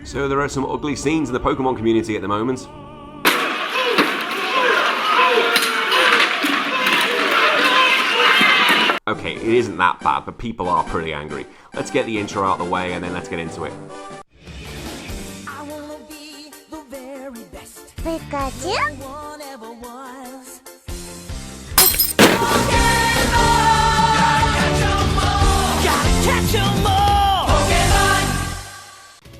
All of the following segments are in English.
So there are some ugly scenes in the Pokemon community at the moment. Okay, it isn't that bad, but people are pretty angry. Let's get the intro out of the way and then let's get into it. I wanna be the very best. Pikachu? No one ever was. Gotta catch 'em all. Pokémon!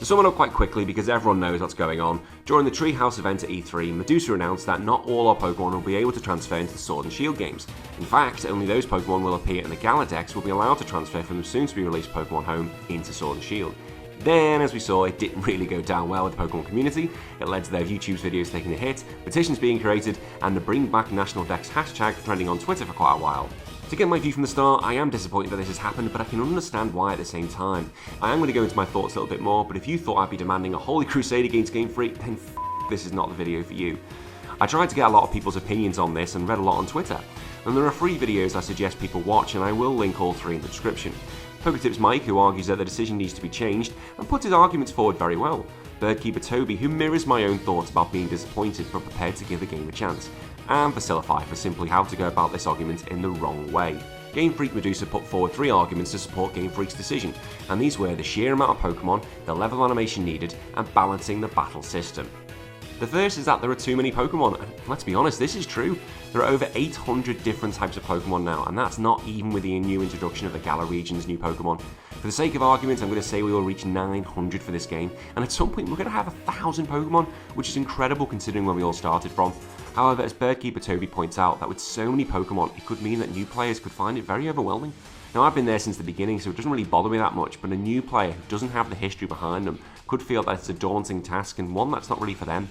To sum it up quite quickly, because everyone knows what's going on, during the Treehouse event at E3, Medusa announced that not all our Pokemon will be able to transfer into the Sword and Shield games. In fact, only those Pokemon will appear in the Pokedex will be allowed to transfer from the soon-to-be-released Pokemon Home into Sword and Shield. Then, as we saw, it didn't really go down well with the Pokemon community. It led to their YouTube's videos taking a hit, petitions being created, and the Bring Back National Dex hashtag trending on Twitter for quite a while. To get my view from the start, I am disappointed that this has happened, but I can understand why at the same time. I am going to go into my thoughts a little bit more, but if you thought I'd be demanding a holy crusade against Game Freak, then this is not the video for you. I tried to get a lot of people's opinions on this and read a lot on Twitter, and there are 3 videos I suggest people watch, and I will link all 3 in the description. Pokedex Mike, who argues that the decision needs to be changed, and puts his arguments forward very well. Birdkeeper Toby, who mirrors my own thoughts about being disappointed but prepared to give the game a chance. And Facilify for simply how to go about this argument in the wrong way. Game Freak Medusa put forward 3 arguments to support Game Freak's decision, and these were the sheer amount of Pokemon, the level of animation needed, and balancing the battle system. The first is that there are too many Pokemon, and let's be honest, this is true. There are over 800 different types of Pokemon now, and that's not even with the new introduction of the Galar region's new Pokemon. For the sake of argument, I'm going to say we will reach 900 for this game, and at some point we're going to have 1,000 Pokemon, which is incredible considering where we all started from. However, as Birdkeeper Toby points out, that with so many Pokemon, it could mean that new players could find it very overwhelming. Now, I've been there since the beginning, so it doesn't really bother me that much, but a new player who doesn't have the history behind them could feel that it's a daunting task and one that's not really for them.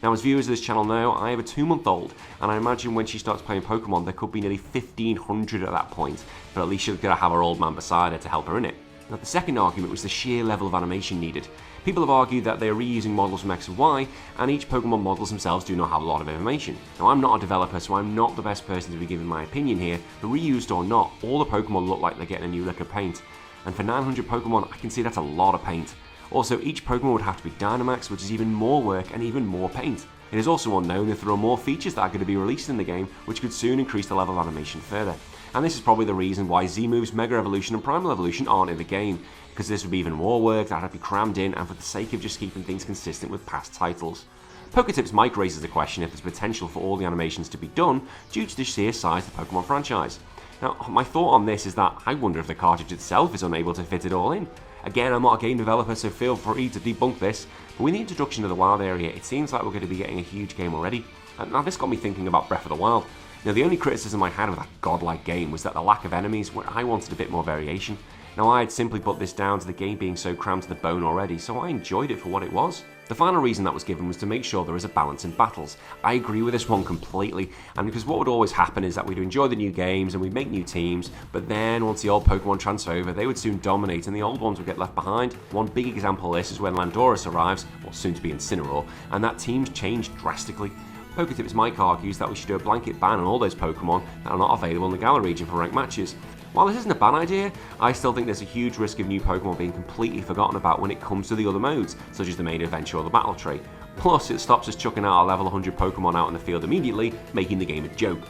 Now, as viewers of this channel know, I have a 2-month-old, and I imagine when she starts playing Pokemon, there could be nearly 1,500 at that point, but at least she's going to have her old man beside her to help her in it. Now, the second argument was the sheer level of animation needed. People have argued that they are reusing models from X and Y, and each Pokemon models themselves do not have a lot of information. Now, I'm not a developer, so I'm not the best person to be giving my opinion here, but reused or not, all the Pokemon look like they're getting a new lick of paint. And for 900 Pokemon, I can see that's a lot of paint. Also, each Pokemon would have to be Dynamax, which is even more work and even more paint. It is also unknown if there are more features that are going to be released in the game, which could soon increase the level of animation further. And this is probably the reason why Z-moves, Mega Evolution and Primal Evolution aren't in the game, because this would be even more work that had to be crammed in, and for the sake of just keeping things consistent with past titles. Poketips Mike raises the question if there's potential for all the animations to be done due to the sheer size of the Pokemon franchise. Now, my thought on this is that I wonder if the cartridge itself is unable to fit it all in. Again, I'm not a game developer, so feel free to debunk this, but with the introduction of the Wild area, it seems like we're going to be getting a huge game already. And now this got me thinking about Breath of the Wild. Now, the only criticism I had of that godlike game was that the lack of enemies, where I wanted a bit more variation. Now, I had simply put this down to the game being so crammed to the bone already, so I enjoyed it for what it was. The final reason that was given was to make sure there is a balance in battles. I agree with this one completely, and because what would always happen is that we'd enjoy the new games and we'd make new teams, but then once the old Pokemon transfer over, they would soon dominate and the old ones would get left behind. One big example of this is when Landorus arrives, or soon to be Incineroar, and that team's changed drastically. Poketips Mike argues that we should do a blanket ban on all those Pokemon that are not available in the Galar region for ranked matches. While this isn't a bad idea, I still think there's a huge risk of new Pokemon being completely forgotten about when it comes to the other modes, such as the main adventure or the battle tree. Plus, it stops us chucking out our level 100 Pokemon out in the field immediately, making the game a joke.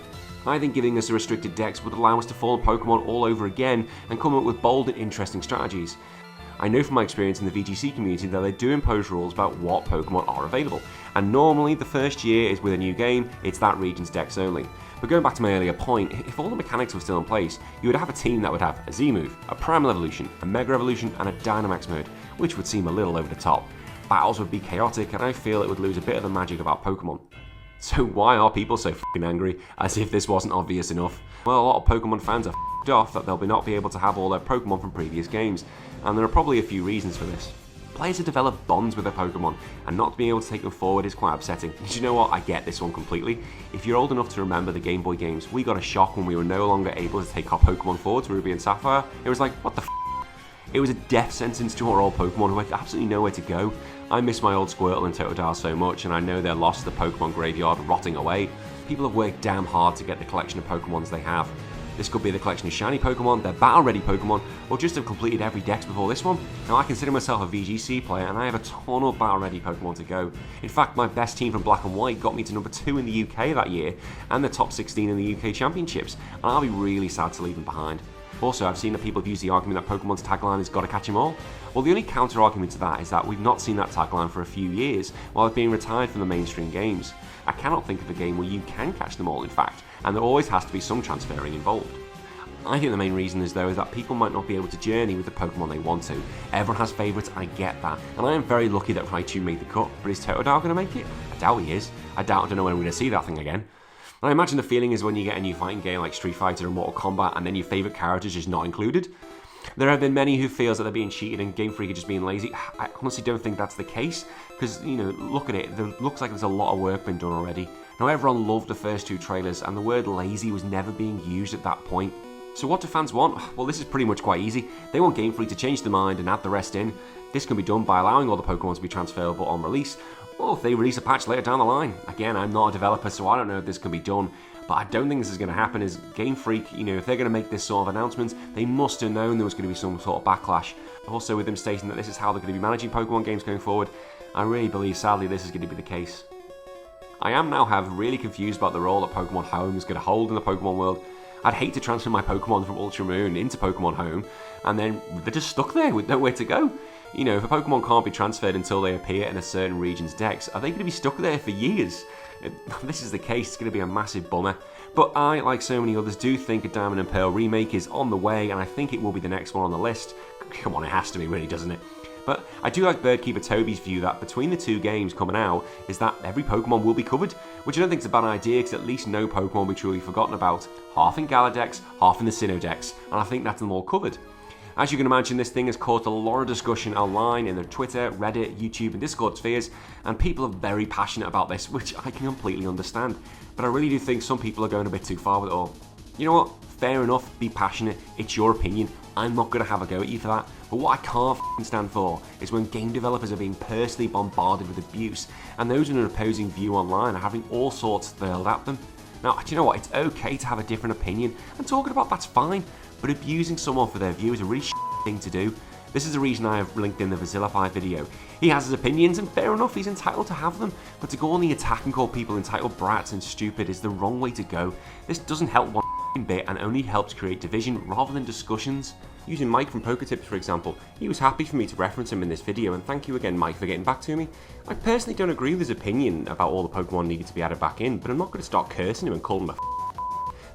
I think giving us a restricted dex would allow us to follow Pokemon all over again and come up with bold and interesting strategies. I know from my experience in the VGC community that they do impose rules about what Pokemon are available, and normally the first year is with a new game, it's that region's dex only. But going back to my earlier point, if all the mechanics were still in place, you would have a team that would have a Z-move, a Primal Evolution, a Mega Evolution and a Dynamax mode, which would seem a little over the top. Battles would be chaotic and I feel it would lose a bit of the magic about Pokemon. So why are people so f***ing angry, as if this wasn't obvious enough? Well, a lot of Pokemon fans are f***ed off that they'll not be able to have all their Pokemon from previous games, and there are probably a few reasons for this. Players have developed bonds with their Pokemon, and not being able to take them forward is quite upsetting. Do you know what? I get this one completely. If you're old enough to remember the Game Boy games, we got a shock when we were no longer able to take our Pokemon forward to Ruby and Sapphire. It was like, what the f***? It was a death sentence to our old Pokemon who had absolutely nowhere to go. I miss my old Squirtle and Totodile so much, and I know they're lost to the Pokemon graveyard rotting away. People have worked damn hard to get the collection of Pokemons they have. This could be the collection of shiny Pokemon, their battle-ready Pokemon, or just have completed every dex before this one. Now, I consider myself a VGC player, and I have a ton of battle-ready Pokemon to go. In fact, my best team from Black and White got me to number 2 in the UK that year, and the top 16 in the UK Championships, and I'll be really sad to leave them behind. Also, I've seen that people have used the argument that Pokemon's tagline is "gotta catch 'em all." Well, the only counter-argument to that is that we've not seen that tagline for a few years, while it's being retired from the mainstream games. I cannot think of a game where you can catch them all, in fact, and there always has to be some transferring involved. I think the main reason is that people might not be able to journey with the Pokemon they want to. Everyone has favourites, I get that, and I am very lucky that Raichu made the cut, but is Totodile going to make it? I doubt he is. I don't know when we're going to see that thing again. I imagine the feeling is when you get a new fighting game like Street Fighter or Mortal Kombat and then your favourite character is just not included. There have been many who feels that they're being cheated and Game Freak are just being lazy. I honestly don't think that's the case, because, look at it, it looks like there's a lot of work been done already. Now, everyone loved the first 2 trailers, and the word lazy was never being used at that point. So what do fans want? Well, this is pretty much quite easy. They want Game Freak to change their mind and add the rest in. This can be done by allowing all the Pokemon to be transferable on release, or if they release a patch later down the line. Again, I'm not a developer, so I don't know if this can be done, but I don't think this is going to happen. Is Game Freak, if they're going to make this sort of announcement, they must have known there was going to be some sort of backlash. Also, with them stating that this is how they're going to be managing Pokemon games going forward, I really believe, sadly, this is going to be the case. I am now really confused about the role that Pokemon Home is going to hold in the Pokemon world. I'd hate to transfer my Pokemon from Ultra Moon into Pokemon Home, and then they're just stuck there with nowhere to go. If a Pokemon can't be transferred until they appear in a certain region's dex, are they going to be stuck there for years? If this is the case, it's going to be a massive bummer. But I, like so many others, do think a Diamond and Pearl remake is on the way, and I think it will be the next one on the list. Come on, it has to be, really, doesn't it? But I do like Birdkeeper Toby's view that between the 2 games coming out is that every Pokemon will be covered, which I don't think is a bad idea, because at least no Pokemon will be truly forgotten about. Half in Galadex, half in the Sinnoh Dex, and I think that's them all covered. As you can imagine, this thing has caused a lot of discussion online in the Twitter, Reddit, YouTube and Discord spheres, and people are very passionate about this, which I can completely understand. But I really do think some people are going a bit too far with it all. You know what? Fair enough, be passionate, it's your opinion. I'm not going to have a go at you for that. But what I can't stand for is when game developers are being personally bombarded with abuse, and those in an opposing view online are having all sorts hurled at them. Now, do you know what? It's okay to have a different opinion, and talking about that's fine, but abusing someone for their view is a really thing to do. This is the reason I have linked in the Vasilify video. He has his opinions, and fair enough, he's entitled to have them, but to go on the attack and call people entitled brats and stupid is the wrong way to go. This doesn't help one bit and only helps create division rather than discussions. Using Mike from Pokedex, for example, he was happy for me to reference him in this video, and thank you again, Mike, for getting back to me. I personally don't agree with his opinion about all the Pokemon needed to be added back in, but I'm not going to start cursing him and calling him a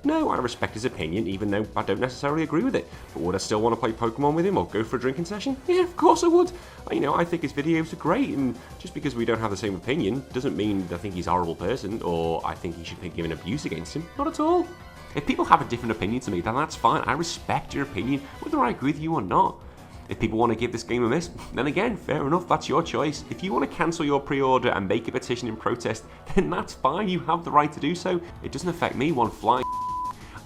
No, I respect his opinion, even though I don't necessarily agree with it. But would I still want to play Pokemon with him or go for a drinking session? Yeah, of course I would. I think his videos are great, and just because we don't have the same opinion doesn't mean I think he's a horrible person or I think he should be given abuse against him. Not at all. If people have a different opinion to me, then that's fine. I respect your opinion, whether I agree with you or not. If people want to give this game a miss, then again, fair enough, that's your choice. If you want to cancel your pre-order and make a petition in protest, then that's fine, you have the right to do so. It doesn't affect me one flying.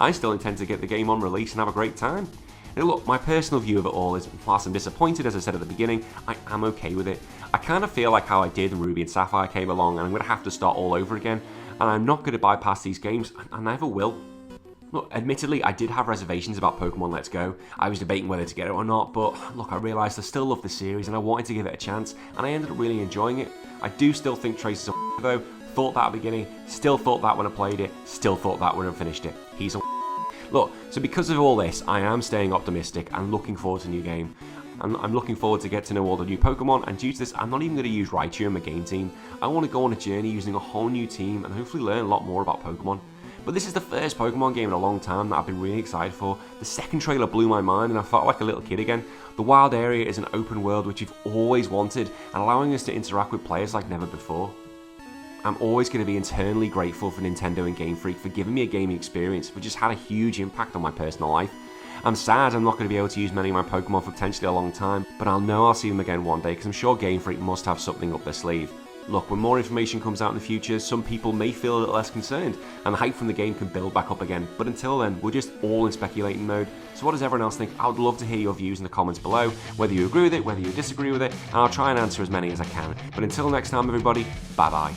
I still intend to get the game on release and have a great time. Now look, my personal view of it all is, whilst I'm disappointed, as I said at the beginning, I am okay with it. I kind of feel like how I did when Ruby and Sapphire came along, and I'm going to have to start all over again, and I'm not going to bypass these games, I never will. Look, admittedly, I did have reservations about Pokemon Let's Go. I was debating whether to get it or not, but look, I realised I still love the series and I wanted to give it a chance, and I ended up really enjoying it. I do still think Trace is a though, thought that at the beginning, still thought that when I played it, still thought that when I finished it. He's a Look, so because of all this, I am staying optimistic and looking forward to a new game. I'm looking forward to get to know all the new Pokemon, and due to this, I'm not even going to use Raichu in my game team. I want to go on a journey using a whole new team and hopefully learn a lot more about Pokemon. But this is the first Pokemon game in a long time that I've been really excited for. The second trailer blew my mind and I felt like a little kid again. The wild area is an open world which you've always wanted, and allowing us to interact with players like never before. I'm always going to be eternally grateful for Nintendo and Game Freak for giving me a gaming experience which has had a huge impact on my personal life. I'm sad I'm not going to be able to use many of my Pokemon for potentially a long time, but I'll know I'll see them again one day because I'm sure Game Freak must have something up their sleeve. Look, when more information comes out in the future, some people may feel a little less concerned, and the hype from the game can build back up again, but until then, we're just all in speculating mode. So what does everyone else think? I would love to hear your views in the comments below, whether you agree with it, whether you disagree with it, and I'll try and answer as many as I can. But until next time everybody, bye bye.